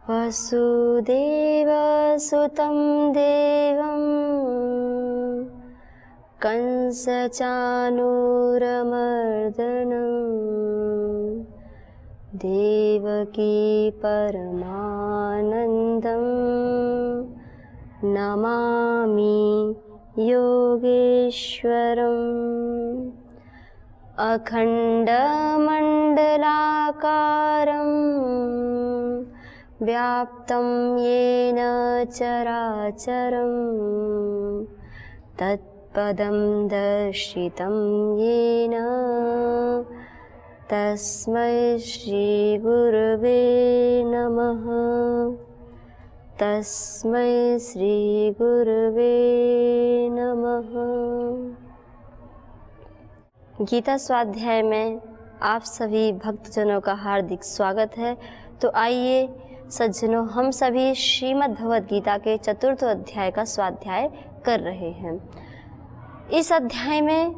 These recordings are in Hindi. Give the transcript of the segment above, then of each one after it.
वसुदेवसुतं देवं कंसचाणूरमर्दनं देवकी परमानन्दं नमामि योगेश्वरम्। अखण्डमण्डलाकारं व्याप्तं येन चराचरं तत्पदं दर्शितं येन तस्मै श्रीगुरवे नमः। तस्मै श्रीगुरवे नमः। गीता स्वाध्याय में आप सभी भक्तजनों का हार्दिक स्वागत है। तो आइए सज्जनों, हम सभी श्रीमद् भगवद गीता के चतुर्थ अध्याय का स्वाध्याय कर रहे हैं। इस अध्याय में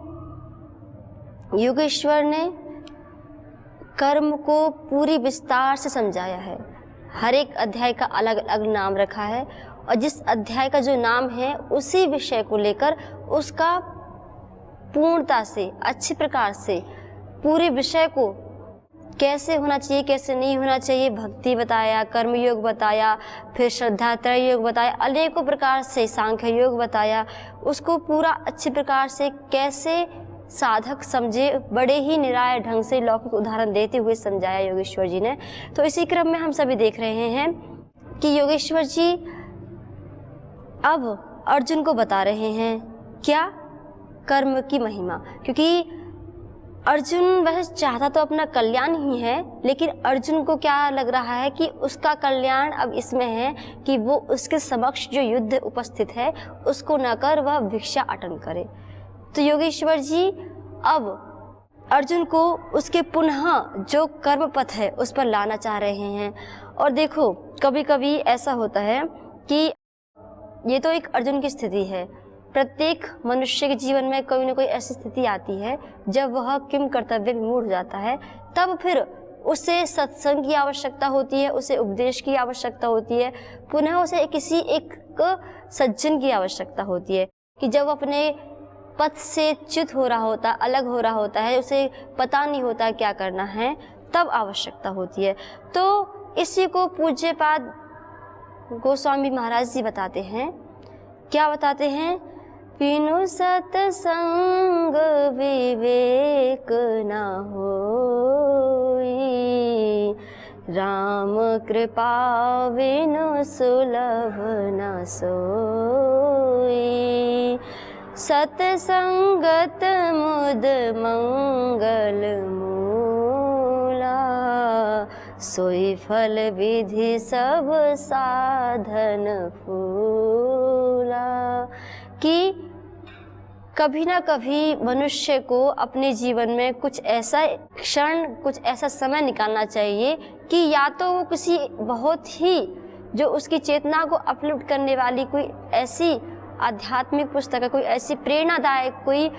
योगेश्वर ने कर्म को पूरी विस्तार से समझाया है। हर एक अध्याय का अलग अलग नाम रखा है और जिस अध्याय का जो नाम है उसी विषय को लेकर उसका पूर्णता से, अच्छी प्रकार से पूरे विषय को कैसे होना चाहिए, कैसे नहीं होना चाहिए, भक्ति बताया, कर्मयोग बताया, फिर श्रद्धा त्रय योग बताया, अनेकों प्रकार से सांख्य योग बताया। उसको पूरा अच्छी प्रकार से कैसे साधक समझे, बड़े ही निराय ढंग से लौकिक उदाहरण देते हुए समझाया योगेश्वर जी ने। तो इसी क्रम में हम सभी देख रहे हैं कि योगेश्वर जी अब अर्जुन को बता रहे हैं क्या, कर्म की महिमा। क्योंकि अर्जुन वैसे चाहता तो अपना कल्याण ही है, लेकिन अर्जुन को क्या लग रहा है कि उसका कल्याण अब इसमें है कि वो उसके समक्ष जो युद्ध उपस्थित है उसको न कर वह भिक्षा अटन करे। तो योगेश्वर जी अब अर्जुन को उसके पुनः जो कर्म पथ है उस पर लाना चाह रहे हैं। और देखो, कभी कभी ऐसा होता है कि ये तो एक अर्जुन की स्थिति है, प्रत्येक मनुष्य के जीवन में कोई न कोई ऐसी स्थिति आती है जब वह किम कर्तव्य विमूढ़ हो जाता है, तब फिर उसे सत्संग की आवश्यकता होती है, उसे उपदेश की आवश्यकता होती है, पुनः उसे किसी एक सज्जन की आवश्यकता होती है कि जब अपने पथ से च्युत हो रहा होता, अलग हो रहा होता है, उसे पता नहीं होता क्या करना है, तब आवश्यकता होती है। तो इसी को पूज्यपाद गोस्वामी महाराज जी बताते हैं। क्या बताते हैं? बिनु सत्संग विवेक न होई, राम कृपा बिनु सुलभ न सोई। सत्संगत मुद मंगल मूला, सोई फल विधि सब साधन फूला। कि कभी ना कभी मनुष्य को अपने जीवन में कुछ ऐसा क्षण, कुछ ऐसा समय निकालना चाहिए कि या तो वो किसी बहुत ही जो उसकी चेतना को अपलिफ्ट करने वाली कोई ऐसी आध्यात्मिक पुस्तक है, कोई ऐसी प्रेरणादायक कोई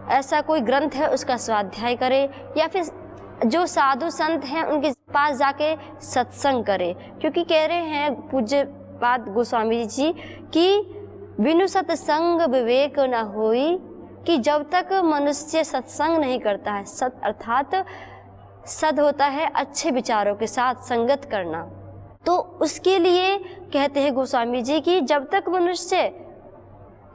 ऐसा कोई ग्रंथ है उसका स्वाध्याय करे, या फिर जो साधु संत हैं उनके पास जाके सत्संग करे। क्योंकि कह रहे हैं पूज्यपाद गोस्वामी जी कि बिनु सत्संग विवेक न होई, कि जब तक मनुष्य सत्संग नहीं करता है, सत अर्थात सद होता है अच्छे विचारों के साथ संगत करना, तो उसके लिए कहते हैं गोस्वामी जी कि जब तक मनुष्य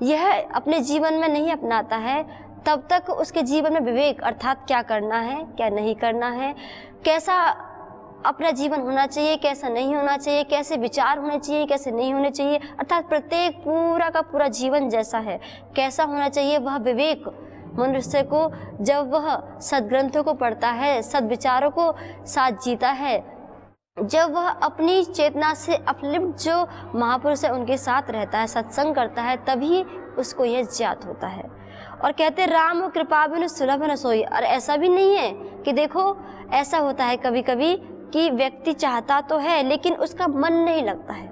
यह अपने जीवन में नहीं अपनाता है तब तक उसके जीवन में विवेक अर्थात क्या करना है, क्या नहीं करना है, कैसा अपना जीवन होना चाहिए, कैसा नहीं होना चाहिए, कैसे विचार होने चाहिए, कैसे नहीं होने चाहिए, अर्थात प्रत्येक पूरा का पूरा जीवन जैसा है कैसा होना चाहिए, वह विवेक मनुष्य को जब वह सद्ग्रंथों को पढ़ता है, सद्विचारों को साथ जीता है, जब वह अपनी चेतना से अपलिप्त जो महापुरुष है उनके साथ रहता है, सत्संग करता है, तभी उसको यह ज्ञात होता है। और कहते राम कृपा बिनु सुलभ न सोई। और ऐसा भी नहीं है कि देखो, ऐसा होता है कभी कभी कि व्यक्ति चाहता तो है लेकिन उसका मन नहीं लगता है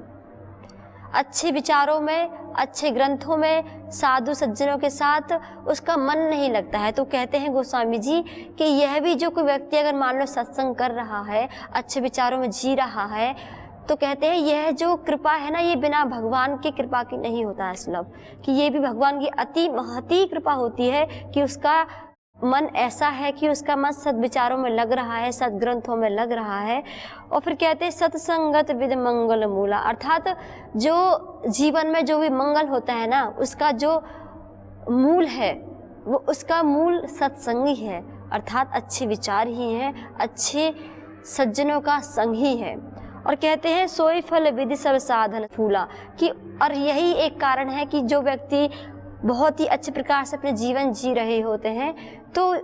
अच्छे विचारों में, अच्छे ग्रंथों में साधु सज्जनों के साथ उसका मन नहीं लगता है। तो कहते हैं गोस्वामी जी कि यह भी जो कोई व्यक्ति अगर मान लो सत्संग कर रहा है, अच्छे विचारों में जी रहा है, तो कहते हैं यह जो कृपा है ना, ये बिना भगवान की कृपा की नहीं होता है सुलभ, कि ये भी भगवान की अति महती कृपा होती है कि उसका मन ऐसा है कि उसका मन सद्विचारों में लग रहा है, सद्ग्रंथों में लग रहा है। और फिर कहते हैं सत्संगत विद मंगल मूला, अर्थात जो जीवन में जो भी मंगल होता है ना, उसका जो मूल है वो उसका मूल सत्संग ही है, अर्थात अच्छे विचार ही हैं, अच्छे सज्जनों का संग ही है। और कहते हैं सोई फल विधि सब साधन फूला, कि और यही एक कारण है कि जो व्यक्ति बहुत ही अच्छे प्रकार से अपने जीवन जी रहे होते हैं, तो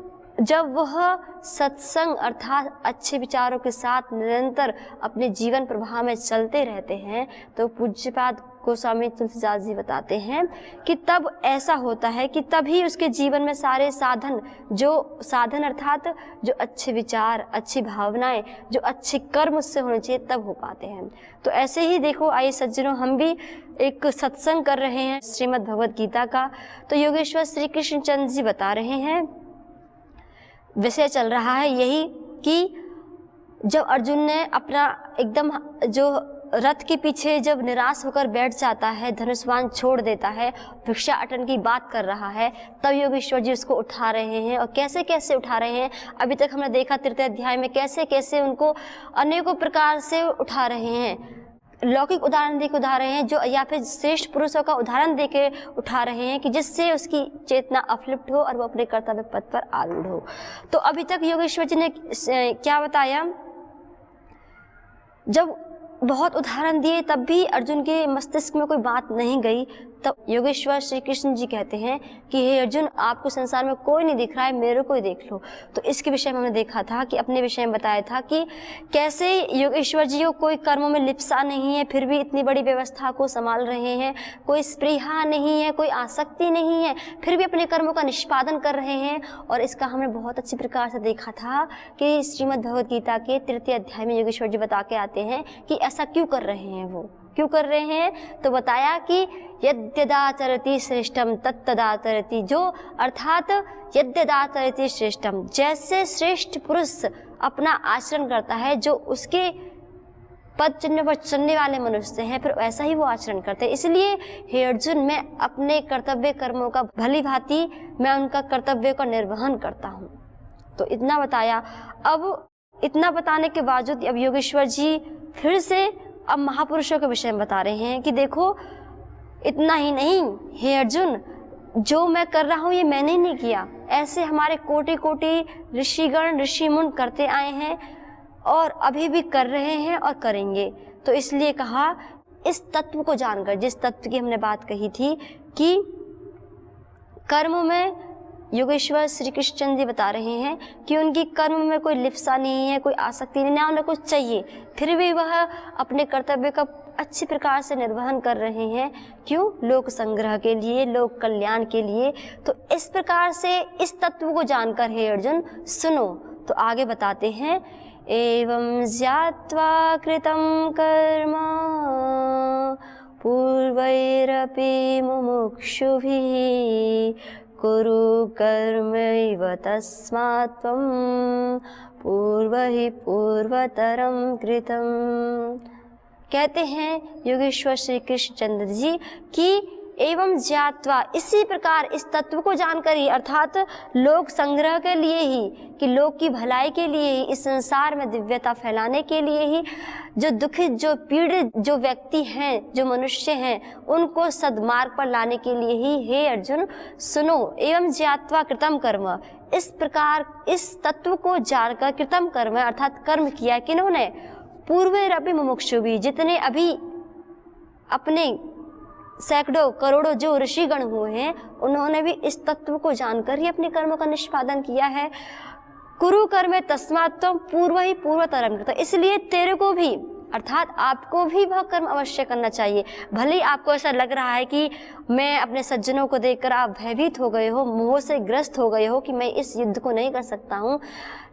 जब वह सत्संग अर्थात अच्छे विचारों के साथ निरंतर अपने जीवन प्रवाह में चलते रहते हैं, तो पूज्यपाद गोस्वामी तुलसीदास जी बताते हैं कि तब ऐसा होता है कि तभी उसके जीवन में सारे साधन, जो साधन अर्थात जो अच्छे विचार, अच्छी भावनाएं, जो अच्छे कर्म उससे होने चाहिए, तब हो पाते हैं। तो ऐसे ही देखो, आइए सज्जनों, हम भी एक सत्संग कर रहे हैं श्रीमद् भगवद गीता का। तो योगेश्वर श्री कृष्ण चंद्र जी बता रहे हैं, विषय चल रहा है यही कि जब अर्जुन ने अपना एकदम जो रथ के पीछे जब निराश होकर बैठ जाता है, धनुष्वान छोड़ देता है, भिक्षाटन की बात कर रहा है, तब योगेश्वर जी उसको उठा रहे हैं। और कैसे कैसे उठा रहे हैं, अभी तक हमने देखा तृतीय अध्याय में कैसे कैसे उनको अनेकों प्रकार से उठा रहे हैं। लौकिक उदाहरण देके उठा रहे हैं, जो या फिर श्रेष्ठ पुरुषों का उदाहरण देके उठा रहे हैं कि जिससे उसकी चेतना अपलिप्त हो और वो अपने कर्तव्य पथ पर आरूढ़ हो। तो अभी तक योगेश्वर जी ने क्या बताया, जब बहुत उदाहरण दिए तब भी अर्जुन के मस्तिष्क में कोई बात नहीं गई, तब योगेश्वर श्री कृष्ण जी कहते हैं कि हे अर्जुन, आपको संसार में कोई नहीं दिख रहा है, मेरे को ही देख लो। तो इसके विषय में हमने देखा था कि अपने विषय में बताया था कि कैसे योगेश्वर जी को कोई कर्मों में लिप्सा नहीं है, फिर भी इतनी बड़ी व्यवस्था को संभाल रहे हैं, कोई स्पृहा नहीं है, कोई आसक्ति नहीं है, फिर भी अपने कर्मों का निष्पादन कर रहे हैं। और इसका हमने बहुत अच्छी प्रकार से देखा था कि श्रीमद् भगवद गीता के तृतीय अध्याय में योगेश्वर जी बता के आते हैं कि ऐसा क्यों कर रहे हैं, वो क्यों कर रहे हैं। तो बताया कि यद्यदाचरति श्रेष्ठम तत्तदाचरति, जो अर्थात यद्यदाचरति श्रेष्ठम, जैसे श्रेष्ठ पुरुष अपना आचरण करता है, जो उसके पद चिन्ह पर चलने वाले मनुष्य हैं, फिर ऐसा ही वो आचरण करते हैं। इसलिए हे अर्जुन, मैं अपने कर्तव्य कर्मों का भली भांति मैं उनका कर्तव्य का निर्वहन करता हूँ। तो इतना बताया। अब इतना बताने के बावजूद अब योगेश्वर जी फिर से अब महापुरुषों के विषय में बता रहे हैं कि देखो, इतना ही नहीं हे अर्जुन, जो मैं कर रहा हूँ ये मैंने नहीं किया, ऐसे हमारे कोटि कोटि ऋषिगण ऋषि मुनि करते आए हैं और अभी भी कर रहे हैं और करेंगे। तो इसलिए कहा, इस तत्व को जानकर, जिस तत्व की हमने बात कही थी कि कर्म में योगेश्वर श्री कृष्ण चंद्र जी बता रहे हैं कि उनकी कर्म में कोई लिप्सा नहीं है, कोई आसक्ति नहीं, ना उन्हें कुछ चाहिए, फिर भी वह अपने कर्तव्य का अच्छी प्रकार से निर्वहन कर रहे हैं। क्यों? लोक संग्रह के लिए, लोक कल्याण के लिए। तो इस प्रकार से इस तत्व को जानकर हे अर्जुन सुनो। तो आगे बताते हैं, एवं ज्ञात्वा कृतं कर्म पूर्वैरपि मुमुक्षुभिः कुरु कर्मैव तस्मात् त्वं पूर्वहि पूर्वतरं कृतं। कहते हैं योगेश्वर श्री कृष्ण चंद्र जी कि एवं ज्ञात्वा, इसी प्रकार इस तत्व को जानकर ही, अर्थात लोक संग्रह के लिए ही, कि लोक की भलाई के लिए ही, इस संसार में दिव्यता फैलाने के लिए ही, जो दुखित, जो पीड़ित, जो व्यक्ति हैं, जो मनुष्य हैं, उनको सद्मार्ग पर लाने के लिए ही हे अर्जुन सुनो। एवं ज्ञात्वा कृतम कर्म, इस प्रकार इस तत्व को जानकर कृतम कर्म अर्थात कर्म किया किन्होंने, पूर्वैरपि मुमुक्षुभिः, जितने अभी अपने सैकड़ों करोड़ों जो ऋषिगण हुए हैं, उन्होंने भी इस तत्व को जानकर ही अपने कर्मों का निष्पादन किया है। कुरु कर्मे तस्मात् त्वं पूर्वहि पूर्वतरं कृतं, इसलिए तेरे को भी अर्थात आपको भी वह कर्म अवश्य करना चाहिए। भले ही आपको ऐसा लग रहा है कि मैं अपने सज्जनों को देखकर आप भयभीत हो गए हो, मोह से ग्रस्त हो गए हो कि मैं इस युद्ध को नहीं कर सकता हूँ,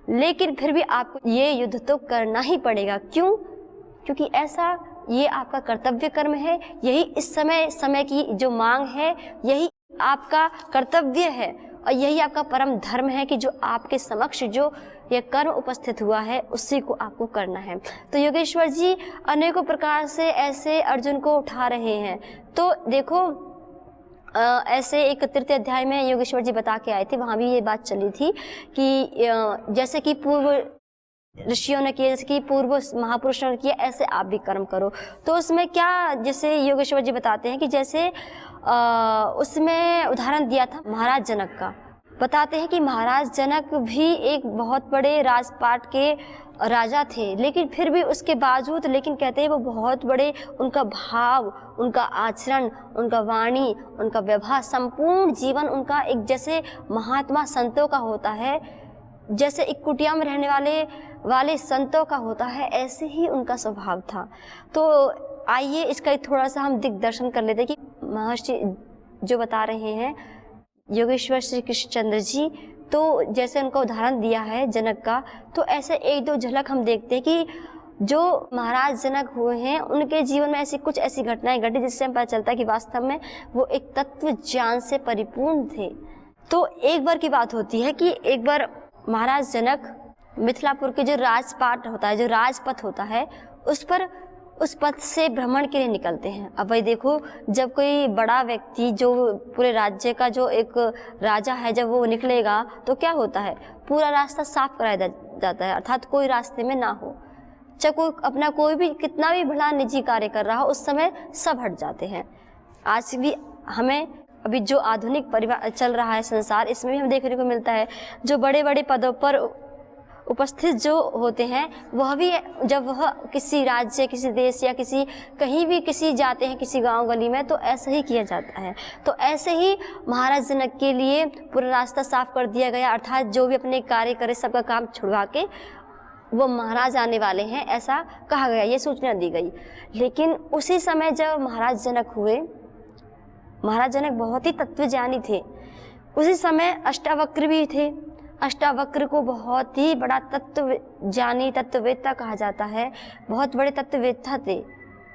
लेकिन फिर भी आपको ये युद्ध तो करना ही पड़ेगा। क्यों? क्योंकि ऐसा ये आपका कर्तव्य कर्म है, यही इस समय की जो मांग है, यही आपका कर्तव्य है और यही आपका परम धर्म है कि जो आपके समक्ष जो यह कर्म उपस्थित हुआ है उसी को आपको करना है। तो योगेश्वर जी अनेकों प्रकार से ऐसे अर्जुन को उठा रहे हैं। तो देखो ऐसे एक तृतीय अध्याय में योगेश्वर जी बता के आए थे, वहाँ भी ये बात चली थी कि जैसे कि पूर्व ऋषियों ने किया, जैसे कि पूर्व महापुरुषों ने किया, ऐसे आप भी कर्म करो। तो उसमें क्या, जैसे योगेश्वर जी बताते हैं कि जैसे उसमें उदाहरण दिया था महाराज जनक का। बताते हैं कि महाराज जनक भी एक बहुत बड़े राजपाट के राजा थे, लेकिन फिर भी उसके बावजूद, लेकिन कहते हैं वो बहुत बड़े, उनका भाव, उनका आचरण, उनका वाणी, उनका व्यवहार, संपूर्ण जीवन उनका एक जैसे महात्मा संतों का होता है, जैसे एक कुटिया में रहने वाले संतों का होता है, ऐसे ही उनका स्वभाव था। तो आइए इसका थोड़ा सा हम दिग्दर्शन कर लेते हैं कि महर्षि जो बता रहे हैं योगेश्वर श्री कृष्णचंद्र जी, तो जैसे उनका उदाहरण दिया है जनक का, तो ऐसे एक दो झलक हम देखते हैं कि जो महाराज जनक हुए हैं उनके जीवन में ऐसी कुछ ऐसी घटनाएं घटी जिससे हमें पता चलता है कि वास्तव में वो एक तत्व ज्ञान से परिपूर्ण थे। तो एक बार की बात होती है कि एक बार महाराज जनक मिथिलापुर के जो राजपाट होता है, जो राजपथ होता है, उस पथ से भ्रमण के लिए निकलते हैं। अब भाई देखो, जब कोई बड़ा व्यक्ति जो पूरे राज्य का जो एक राजा है, जब वो निकलेगा तो क्या होता है, पूरा रास्ता साफ कराया जाता है, अर्थात कोई रास्ते में ना हो। चाहे कोई अपना कोई भी कितना भी बड़ा निजी कार्य कर रहा हो, उस समय सब हट जाते हैं। आज भी हमें अभी जो आधुनिक परिवार चल रहा है संसार, इसमें भी हम देखने को मिलता है जो बड़े बड़े पदों पर उपस्थित जो होते हैं, वह भी जब वह किसी राज्य, किसी देश या किसी कहीं भी किसी जाते हैं किसी गांव गली में, तो ऐसा ही किया जाता है। तो ऐसे ही महाराज जनक के लिए पूरा रास्ता साफ कर दिया गया, अर्थात जो भी अपने कार्य करे सबका काम छुड़वा के वो महाराज आने वाले हैं, ऐसा कहा गया, ये सूचना दी गई। लेकिन उसी समय जब महाराज जनक हुए, महाराज जनक बहुत ही तत्वज्ञानी थे। उसी समय अष्टावक्र भी थे। अष्टावक्र को बहुत ही बड़ा तत्वज्ञानी, तत्ववेत्ता कहा जाता है, बहुत बड़े तत्ववेत्ता थे,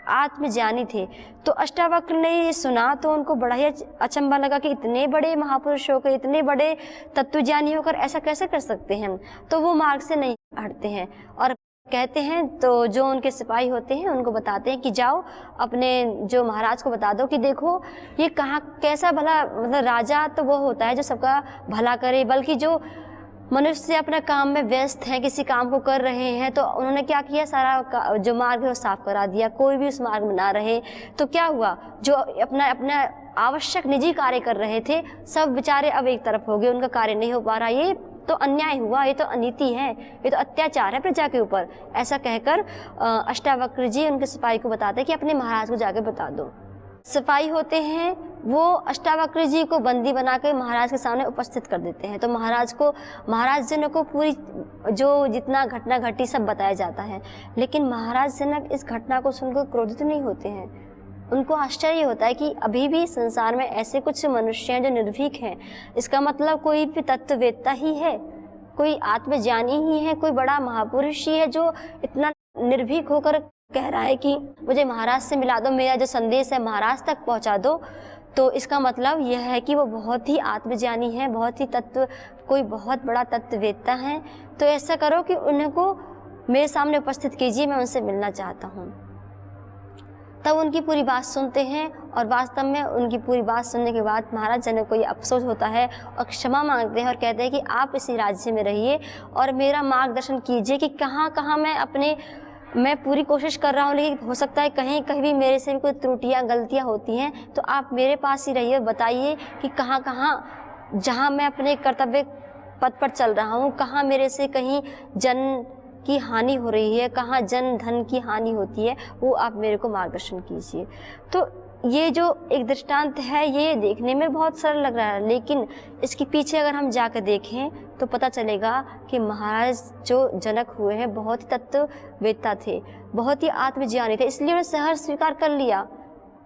आत्मज्ञानी थे। तो अष्टावक्र ने ये सुना तो उनको बड़ा ही अचंभा लगा कि इतने बड़े महापुरुष होकर, इतने बड़े तत्वज्ञानी होकर ऐसा कैसे कर सकते हैं। तो वो मार्ग से नहीं हटते हैं और कहते हैं, तो जो उनके सिपाही होते हैं उनको बताते हैं कि जाओ अपने जो महाराज को बता दो कि देखो ये कहाँ कैसा भला, मतलब राजा तो वो होता है जो सबका भला करे, बल्कि जो मनुष्य अपने काम में व्यस्त है, किसी काम को कर रहे हैं, तो उन्होंने क्या किया, सारा जो मार्ग है वो साफ करा दिया, कोई भी उस मार्ग में ना रहे। तो क्या हुआ, जो अपना आवश्यक निजी कार्य कर रहे थे सब बेचारे अब एक तरफ हो गए, उनका कार्य नहीं हो पा रहा। ये तो अन्याय हुआ, ये तो अनीति है, ये तो अत्याचार है प्रजा के ऊपर। ऐसा कहकर अष्टावक्र जी उनके सिपाही को बताते हैं कि अपने महाराज को जाके बता दो। सिपाही होते हैं वो अष्टावक्र जी को बंदी बना के महाराज के सामने उपस्थित कर देते हैं। तो महाराज जनक को पूरी जो जितना घटना घटी सब बताया जाता है। लेकिन महाराज जनक इस घटना को सुनकर क्रोधित नहीं होते हैं। उनको आश्चर्य होता है कि अभी भी संसार में ऐसे कुछ मनुष्य हैं जो निर्भीक हैं। इसका मतलब कोई भी तत्ववेत्ता ही है, कोई आत्मज्ञानी ही है, कोई बड़ा महापुरुष ही है जो इतना निर्भीक होकर कह रहा है कि मुझे महाराज से मिला दो, मेरा जो संदेश है महाराज तक पहुंचा दो। तो इसका मतलब यह है कि वो बहुत ही आत्मज्ञानी है, बहुत ही कोई बहुत बड़ा तत्ववेत्ता है। तो ऐसा करो कि उन्हें को मेरे सामने उपस्थित कीजिए, मैं उनसे मिलना चाहता हूँ। तब उनकी पूरी बात सुनते हैं और वास्तव में उनकी पूरी बात सुनने के बाद महाराज जनक को ये अफसोस होता है और क्षमा मांगते हैं और कहते हैं कि आप इसी राज्य में रहिए और मेरा मार्गदर्शन कीजिए कि कहाँ कहाँ मैं पूरी कोशिश कर रहा हूँ, लेकिन हो सकता है कहीं कहीं भी मेरे से भी कोई त्रुटियाँ गलतियाँ होती हैं, तो आप मेरे पास ही रहिए, बताइए कि कहाँ कहाँ जहाँ मैं अपने कर्तव्य पथ पर चल रहा हूँ, कहाँ मेरे से कहीं जन की हानि हो रही है, कहाँ जन धन की हानि होती है, वो आप मेरे को मार्गदर्शन कीजिए। तो ये जो एक दृष्टांत है ये देखने में बहुत सरल लग रहा है, लेकिन इसके पीछे अगर हम जाकर देखें तो पता चलेगा कि महाराज जो जनक हुए हैं बहुत ही तत्ववेत्ता थे, बहुत ही आत्मज्ञानी थे, इसलिए उन्होंने सहर्ष स्वीकार कर लिया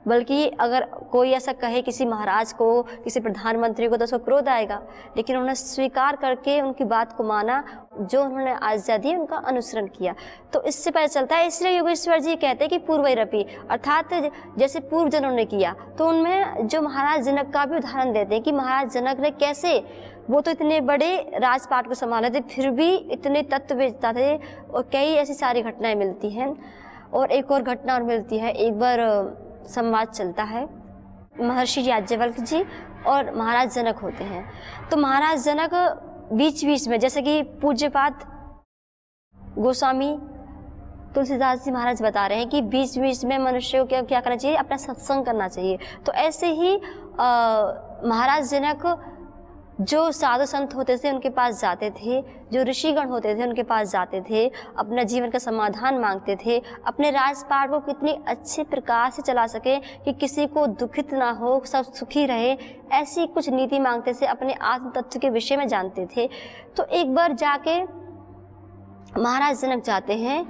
बल्कि अगर कोई ऐसा कहे किसी महाराज को, किसी प्रधानमंत्री को, तो उसको क्रोध आएगा, लेकिन उन्होंने स्वीकार करके उनकी बात को माना, जो उन्होंने आज्ञा दी उनका अनुसरण किया। तो इससे पता चलता है, इसलिए योगेश्वर जी कहते हैं कि पूर्वैरपि, अर्थात जैसे पूर्व जनों ने किया, तो उनमें जो महाराज जनक का भी उदाहरण देते हैं कि महाराज जनक ने कैसे, वो तो इतने बड़े राजपाट को संभाले थे, फिर भी इतने तत्व बेचता थे, और कई ऐसी सारी घटनाएं मिलती हैं। और एक और घटना और मिलती है, एक बार संवाद चलता है, महर्षि याज्ञवल्क्य जी और महाराज जनक होते हैं। तो महाराज जनक बीच बीच में, जैसे कि पूज्यपाद गोस्वामी तुलसीदास जी महाराज बता रहे हैं कि बीच बीच में मनुष्य को क्या करना चाहिए, अपना सत्संग करना चाहिए। तो ऐसे ही महाराज जनक जो साधु संत होते थे उनके पास जाते थे, जो ऋषिगण होते थे उनके पास जाते थे, अपना जीवन का समाधान मांगते थे, अपने राजपाट को कितनी अच्छे प्रकार से चला सके कि किसी को दुखित ना हो, सब सुखी रहे, ऐसी कुछ नीति मांगते थे, अपने आत्म तत्व के विषय में जानते थे। तो एक बार जाके महाराज जनक जाते हैं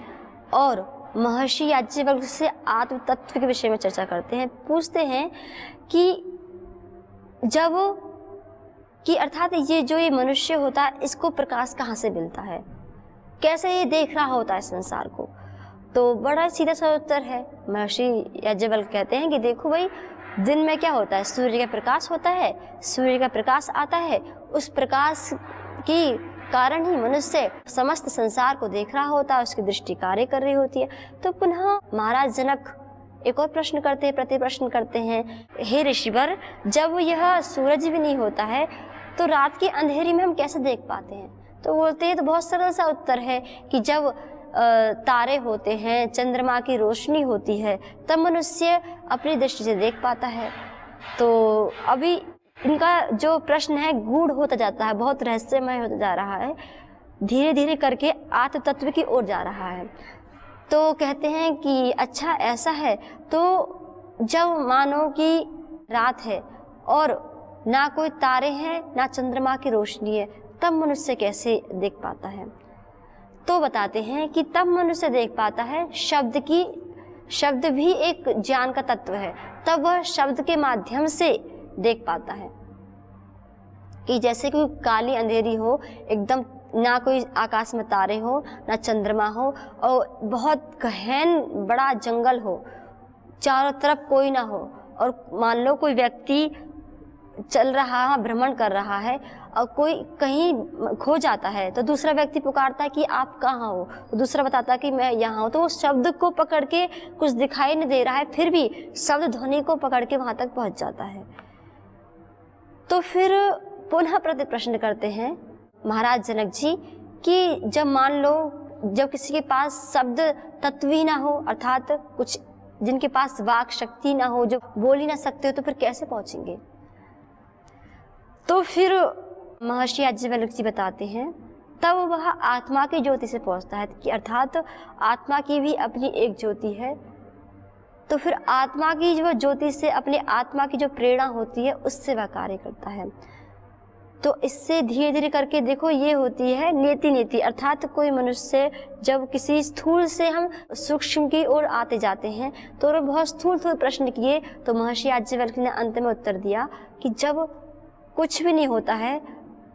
और महर्षि याज्ञवल्क्य से आत्म तत्व के विषय में चर्चा करते हैं, पूछते हैं कि अर्थात ये मनुष्य होता है, इसको प्रकाश कहाँ से मिलता है, कैसे ये देख रहा होता है संसार को। तो बड़ा सीधा सा उत्तर है, महर्षि याज्ञवल्क्य कहते हैं कि देखो भाई, दिन में क्या होता है, सूर्य का प्रकाश होता है, सूर्य का प्रकाश आता है, उस प्रकाश की कारण ही मनुष्य समस्त संसार को देख रहा होता है, उसकी दृष्टि कार्य कर रही होती है। तो पुनः महाराज जनक एक और प्रश्न करते हैं, प्रति प्रश्न करते हैं, हे ऋषिवर, जब यह सूरज भी नहीं होता है तो रात की अंधेरी में हम कैसे देख पाते हैं? तो बोलते हैं, तो बहुत सरल सा उत्तर है कि जब तारे होते हैं, चंद्रमा की रोशनी होती है, तब मनुष्य अपनी दृष्टि से देख पाता है। तो अभी इनका जो प्रश्न है गूढ़ होता जाता है, बहुत रहस्यमय होता जा रहा है, धीरे धीरे करके आत्म तत्व की ओर जा रहा है। तो कहते हैं कि अच्छा ऐसा है, तो जब मानो कि रात है और ना कोई तारे हैं, ना चंद्रमा की रोशनी है, तब मनुष्य कैसे देख पाता है? तो बताते हैं कि तब मनुष्य देख पाता है शब्द भी एक ज्ञान का तत्व है, तब वह शब्द के माध्यम से देख पाता है। कि जैसे कोई काली अंधेरी हो, एकदम ना कोई आकाश में तारे हो, ना चंद्रमा हो, और बहुत गहन बड़ा जंगल हो, चारों तरफ कोई ना हो, और मान लो कोई व्यक्ति चल रहा है, भ्रमण कर रहा है, और कोई कहीं खो जाता है, तो दूसरा व्यक्ति पुकारता है कि आप कहाँ हो, तो दूसरा बताता है कि मैं यहाँ हूँ। तो वो शब्द को पकड़ के, कुछ दिखाई नहीं दे रहा है, फिर भी शब्द ध्वनि को पकड़ के वहाँ तक पहुँच जाता है। तो फिर पुनः प्रति प्रश्न करते हैं महाराज जनक जी कि जब मान लो, जब किसी के पास शब्द तत्व ही ना हो, अर्थात कुछ जिनके पास वाक शक्ति ना हो, जो बोल ही ना सकते हो, तो फिर कैसे पहुँचेंगे? तो फिर महर्षि याज्ञवल्क्य जी बताते हैं, तब वह आत्मा की ज्योति से पहुँचता है, कि अर्थात आत्मा की भी अपनी एक ज्योति है। तो फिर आत्मा की जो ज्योति से, अपने आत्मा की जो प्रेरणा होती है, उससे वह कार्य करता है। तो इससे धीरे धीरे करके देखो, ये होती है नीति, अर्थात कोई मनुष्य जब किसी स्थूल से हम सूक्ष्म की ओर आते जाते हैं, तो बहुत स्थूल प्रश्न किए, तो महर्षि याज्ञवल्क्य ने अंत में उत्तर दिया कि जब कुछ भी नहीं होता है,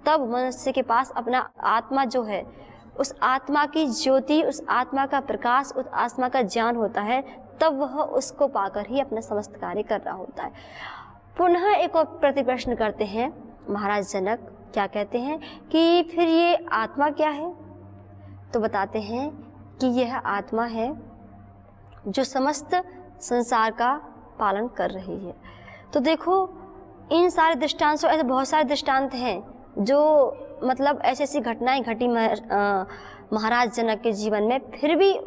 तब मनुष्य के पास अपना आत्मा जो है, उस आत्मा की ज्योति, उस आत्मा का प्रकाश, उस आत्मा का ज्ञान होता है, तब वह उसको पाकर ही अपना समस्त कार्य कर रहा होता है। पुनः एक और प्रति प्रश्न करते हैं महाराज जनक, क्या कहते हैं कि फिर ये आत्मा क्या है? तो बताते हैं कि यह आत्मा है जो समस्त संसार का पालन कर रही है। तो देखो, इन सारे दृष्टांत से, ऐसे बहुत सारे दृष्टांत हैं जो मतलब ऐसी ऐसी घटनाएं घटी महाराज जनक के जीवन में, फिर भी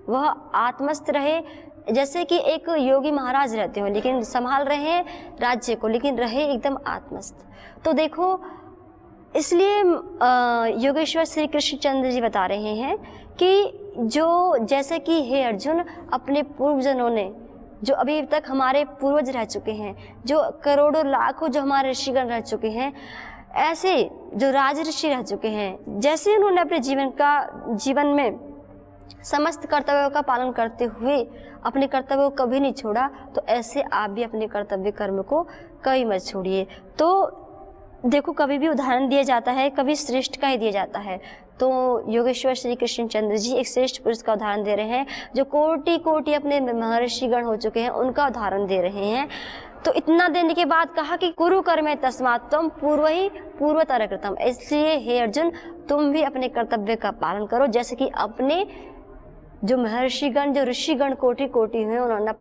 वह आत्मस्थ रहे। जैसे कि एक योगी महाराज रहते हो, लेकिन संभाल रहे हैं राज्य को, लेकिन रहे एकदम आत्मस्थ। तो देखो, इसलिए योगेश्वर श्री कृष्णचंद्र जी बता रहे हैं कि जो जैसे कि हे अर्जुन, अपने पूर्वजनों ने, जो अभी तक हमारे पूर्वज रह चुके हैं, जो करोड़ों लाखों जो हमारे ऋषिगण रह चुके हैं, ऐसे जो राज ऋषि रह चुके हैं, जैसे उन्होंने अपने जीवन में समस्त कर्तव्यों का पालन करते हुए अपने कर्तव्य को कभी नहीं छोड़ा, तो ऐसे आप भी अपने कर्तव्य कर्म को कभी मत छोड़िए। तो देखो, कभी भी उदाहरण दिया जाता है, कभी श्रेष्ठ का ही दिया जाता है। तो योगेश्वर श्री कृष्णचंद्र जी एक श्रेष्ठ पुरुष का उदाहरण दे रहे हैं, जो कोटि कोटि अपने महर्षिगण हो चुके हैं, उनका उदाहरण दे रहे हैं। तो इतना देने के बाद कहा कि कुरु कर्मे तस्मात् त्वं पूर्वतर कृतम्। इसलिए हे अर्जुन, तुम भी अपने कर्तव्य का पालन करो, जैसे कि अपने जो महर्षिगण, जो ऋषिगण कोटि कोटि हुए, उन्होंने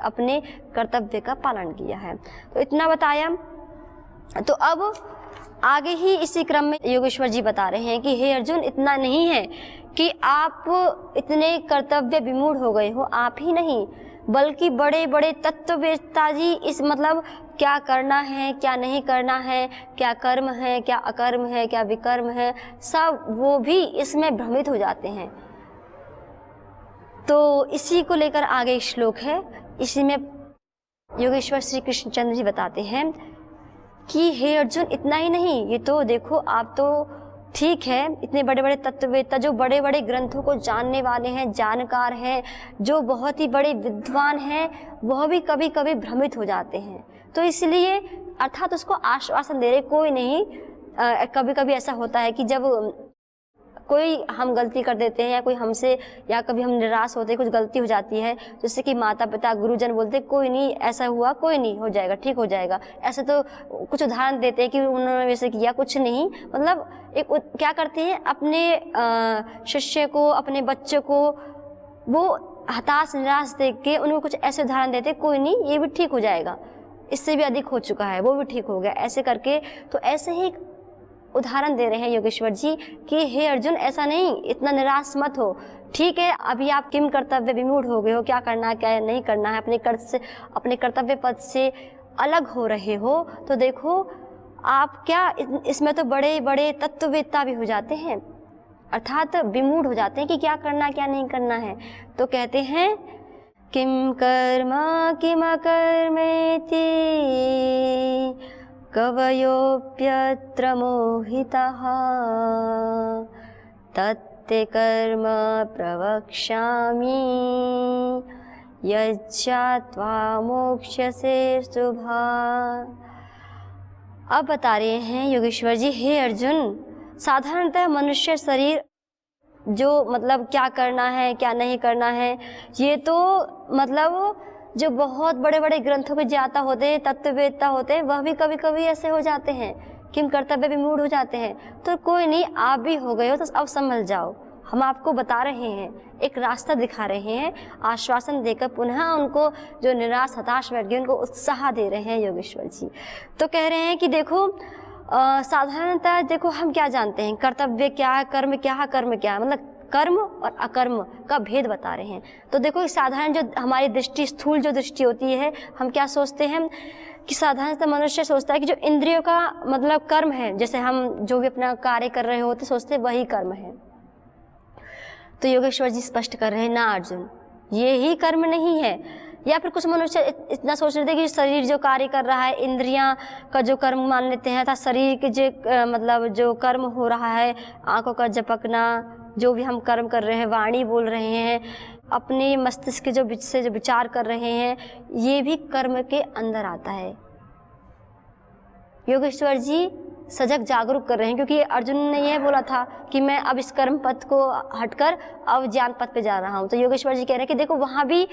अपने कर्तव्य का पालन किया है। तो इतना बताया। तो अब आगे ही इसी क्रम में योगेश्वर जी बता रहे हैं कि हे अर्जुन, इतना नहीं है कि आप इतने कर्तव्य विमूढ़ हो गए हो, आप ही नहीं बल्कि बड़े बड़े तत्ववेत्ता जी इस मतलब क्या करना है, क्या नहीं करना है, क्या कर्म है, क्या अकर्म है, क्या विकर्म है, सब वो भी इसमें भ्रमित हो जाते हैं। तो इसी को लेकर आगे एक श्लोक है, इसी में योगेश्वर श्री कृष्णचंद्र जी बताते हैं कि हे अर्जुन, इतना ही नहीं, ये तो देखो, आप तो ठीक है इतने बड़े बड़े तत्ववेत्ता, जो बड़े बड़े ग्रंथों को जानने वाले हैं, जानकार हैं, जो बहुत ही बड़े विद्वान हैं, वह भी कभी कभी भ्रमित हो जाते हैं। तो इसलिए अर्थात उसको आश्वासन दे रहे, कोई नहीं, कभी कभी ऐसा होता है कि जब कोई हम गलती कर देते हैं या कोई हमसे, या कभी हम निराश होते हैं, कुछ गलती हो जाती है, जैसे कि माता पिता गुरुजन बोलते कोई नहीं, ऐसा हुआ, कोई नहीं, हो जाएगा, ठीक हो जाएगा। ऐसे तो कुछ उदाहरण देते हैं कि उन्होंने वैसे किया, कुछ नहीं, मतलब एक क्या करते हैं, अपने शिष्य को, अपने बच्चे को वो हताश निराश देख के उनको कुछ ऐसे उदाहरण देते, कोई नहीं, ये भी ठीक हो जाएगा, इससे भी अधिक हो चुका है, वो भी ठीक हो गया, ऐसे करके। तो ऐसे ही उदाहरण दे रहे हैं योगेश्वर जी कि हे अर्जुन, ऐसा नहीं, इतना निराश मत हो, ठीक है, अभी आप किम कर्तव्य विमूढ़ हो गए हो, क्या करना है क्या नहीं करना है, अपने कर्तव्य पद से अलग हो रहे हो, तो देखो आप क्या इसमें तो बड़े बड़े तत्ववेत्ता भी हो जाते हैं, अर्थात विमूढ़ हो जाते हैं कि क्या करना क्या नहीं करना है। तो कहते हैं किम कर्म किम अकर्मेति कवयोप्यत्र मोहितः तत्ते कर्म प्रवक्ष्यामि यज्ञात्वा मोक्ष्यसे शुभात्। अब बता रहे हैं योगेश्वर जी, हे अर्जुन, साधारणतः मनुष्य शरीर जो मतलब क्या करना है क्या नहीं करना है, ये तो मतलब जो बहुत बड़े बड़े ग्रंथों के ज्ञाता होते हैं, तत्ववेत्ता होते हैं, वह भी कभी कभी ऐसे हो जाते हैं कि हम कर्तव्य विमूढ़ हो जाते हैं। तो कोई नहीं, आप भी हो गए हो, तो अब संभल जाओ, हम आपको बता रहे हैं, एक रास्ता दिखा रहे हैं, आश्वासन देकर पुनः उनको जो निराश हताश बैठ गए उनको उत्साह दे रहे हैं योगेश्वर जी। तो कह रहे हैं कि देखो, साधारणतः देखो हम क्या जानते हैं, कर्तव्य क्या है, कर्म क्या है, कर्म क्या है, मतलब कर्म और अकर्म का भेद बता रहे हैं। तो देखो, साधारण जो हमारी दृष्टि, स्थूल जो दृष्टि होती है, हम क्या सोचते हैं कि साधारणतः मनुष्य सोचता है कि जो इंद्रियों का मतलब कर्म है, जैसे हम जो भी अपना कार्य कर रहे होते सोचते वही कर्म है। तो योगेश्वर जी स्पष्ट कर रहे हैं, ना अर्जुन, ये ही कर्म नहीं है। या फिर कुछ मनुष्य इतना सोच रहे थे कि शरीर जो कार्य कर रहा है, इंद्रियां का जो कर्म मान लेते हैं, था शरीर के जो मतलब जो कर्म हो रहा है, आंखों का झपकना, जो भी हम कर्म कर रहे हैं, वाणी बोल रहे हैं, अपने मस्तिष्क के जो विचार कर रहे हैं, ये भी कर्म के अंदर आता है। योगेश्वर जी सजग जागरूक कर रहे हैं, क्योंकि अर्जुन ने यह बोला था कि मैं अब इस कर्म पथ को हटकर अब ज्ञान पथ पे जा रहा हूँ। तो योगेश्वर जी कह रहे हैं कि देखो, वहाँ भी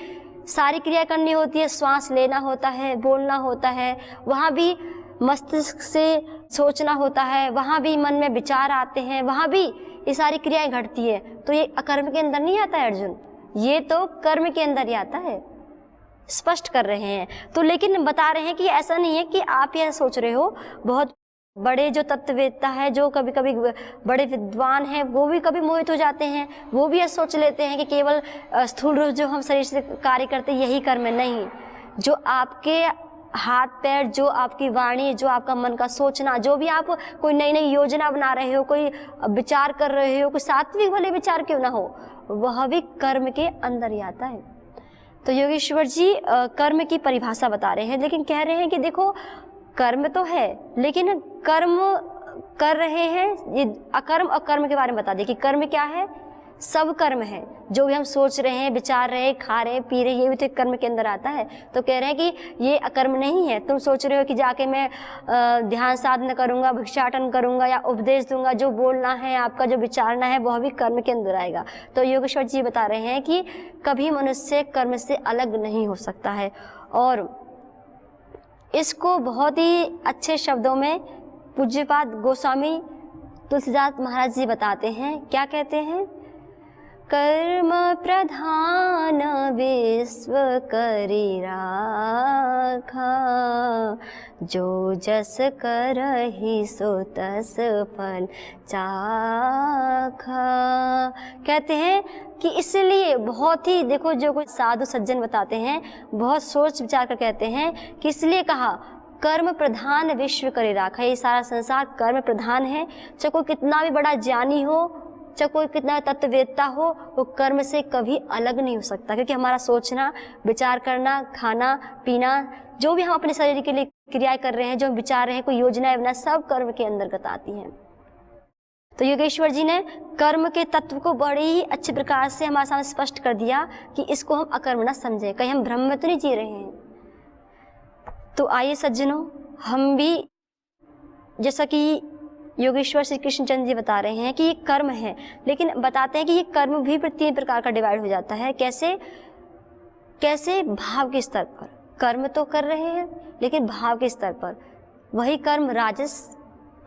सारी क्रिया करनी होती है, श्वास लेना होता है, बोलना होता है, वहाँ भी मस्तिष्क से सोचना होता है, वहाँ भी मन में विचार आते हैं, वहाँ भी ये सारी क्रियाएं घटती है। तो ये अकर्म के अंदर नहीं आता है अर्जुन, ये तो कर्म के अंदर ही आता है, स्पष्ट कर रहे हैं। तो लेकिन बता रहे हैं कि ऐसा नहीं है कि आप यह सोच रहे हो, बहुत बड़े जो तत्ववेत्ता है, जो कभी कभी बड़े विद्वान हैं, वो भी कभी मोहित हो जाते हैं, वो भी यह सोच लेते हैं कि केवल स्थूल रूप जो हम शरीर से कार्य करते हैं यही कर्म है। नहीं, जो आपके हाथ पैर, जो आपकी वाणी, जो आपका मन का सोचना, जो भी आप कोई नई नई योजना बना रहे हो, कोई विचार कर रहे हो, कोई सात्विक भले विचार क्यों ना हो, वह भी कर्म के अंदर ही आता है। तो योगेश्वर जी कर्म की परिभाषा बता रहे हैं, लेकिन कह रहे हैं कि देखो, कर्म तो है, लेकिन कर्म कर रहे हैं, ये अकर्म और कर्म के बारे में बता दें कि कर्म क्या है, सब कर्म है, जो भी हम सोच रहे हैं, विचार रहे हैं, खा रहे हैं, पी रहे हैं, ये भी तो एक कर्म के अंदर आता है। तो कह रहे हैं कि ये अकर्म नहीं है। तुम सोच रहे हो कि जाके मैं ध्यान साधना करूँगा, भिक्षाटन करूँगा या उपदेश दूंगा, जो बोलना है आपका, जो विचारना है, वह भी कर्म के अंदर आएगा। तो योगेश्वर जी बता रहे हैं कि कभी मनुष्य कर्म से अलग नहीं हो सकता है। और इसको बहुत ही अच्छे शब्दों में पूज्यपाद गोस्वामी तुलसीदास महाराज जी बताते हैं। क्या कहते हैं? कर्म प्रधान विश्व करि राखा, जो जस करहि सो तस फल चाखा। कहते हैं कि इसलिए बहुत ही, देखो जो कुछ साधु सज्जन बताते हैं, बहुत सोच विचार कर कहते हैं कि इसलिए कहा कर्म प्रधान विश्व करि राखा। ये सारा संसार कर्म प्रधान है। चाहे कोई कितना भी बड़ा ज्ञानी हो, चाहे कोई कितना तत्ववेत्ता हो, वो कर्म से कभी अलग नहीं हो सकता, क्योंकि हमारा सोचना, विचार करना, खाना पीना, जो भी हम अपने शरीर के लिए क्रियाएं कर रहे हैं, जो हम विचार रहे हैं, कोई योजनाएं बना, सब कर्म के अंतर्गत आती हैं। तो योगेश्वर जी ने कर्म के तत्व को बड़ी ही अच्छे प्रकार से हमारे सामने स्पष्ट कर दिया कि इसको हम अकर्म ना समझें, कहीं हम भ्रम में तो नहीं जी रहे हैं। तो आइए सज्जनों, हम भी, जैसा कि योगेश्वर श्री कृष्ण चंद्र जी बता रहे हैं कि ये कर्म है, लेकिन बताते हैं कि ये कर्म भी 3 प्रकार का डिवाइड हो जाता है। कैसे? कैसे? भाव के स्तर पर कर्म तो कर रहे हैं, लेकिन भाव के स्तर पर वही कर्म राजस,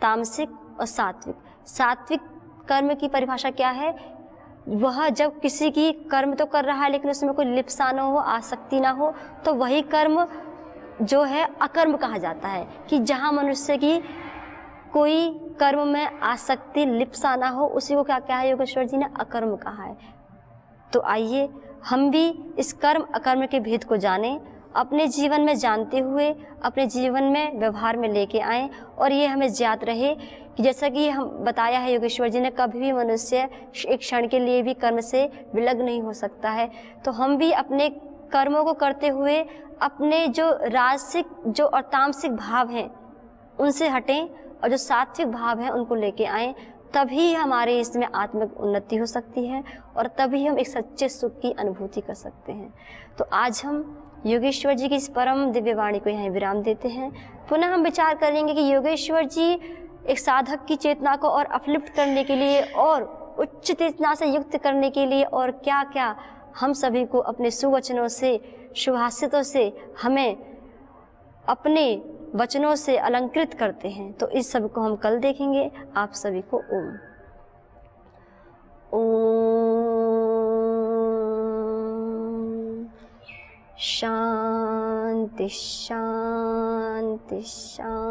तामसिक और सात्विक। सात्विक कर्म की परिभाषा क्या है? वह जब किसी की कर्म तो कर रहा है, लेकिन उसमें कोई लिप्सा न हो, आसक्ति ना हो, तो वही कर्म जो है अकर्म कहा जाता है। कि जहाँ मनुष्य की कोई कर्म में आसक्ति, लिप्सा ना हो, उसी को क्या कहा है? योगेश्वर जी ने अकर्म कहा है। तो आइए हम भी इस कर्म अकर्म के भेद को जानें, अपने जीवन में जानते हुए अपने जीवन में व्यवहार में लेके आएँ, और ये हमें ज्ञात रहे कि जैसा कि हम बताया है योगेश्वर जी ने, कभी भी मनुष्य एक क्षण के लिए भी कर्म से विलग नहीं हो सकता है। तो हम भी अपने कर्मों को करते हुए अपने जो राजसिक जो और तामसिक भाव हैं उनसे हटें, और जो सात्विक भाव हैं उनको लेके आएँ। तभी हमारे इसमें आत्मिक उन्नति हो सकती है, और तभी हम एक सच्चे सुख की अनुभूति कर सकते हैं। तो आज हम योगेश्वर जी की इस परम दिव्य वाणी को यहाँ विराम देते हैं। पुनः हम विचार करेंगे कि योगेश्वर जी एक साधक की चेतना को और अपलिफ्ट करने के लिए और उच्च चेतना से युक्त करने के लिए और क्या क्या हम सभी को अपने सुवचनों से, शुभाषितों से हमें अपने वचनों से अलंकृत करते हैं। तो इस सब को हम कल देखेंगे। आप सभी को ओम। ओम शांति शांति शांति।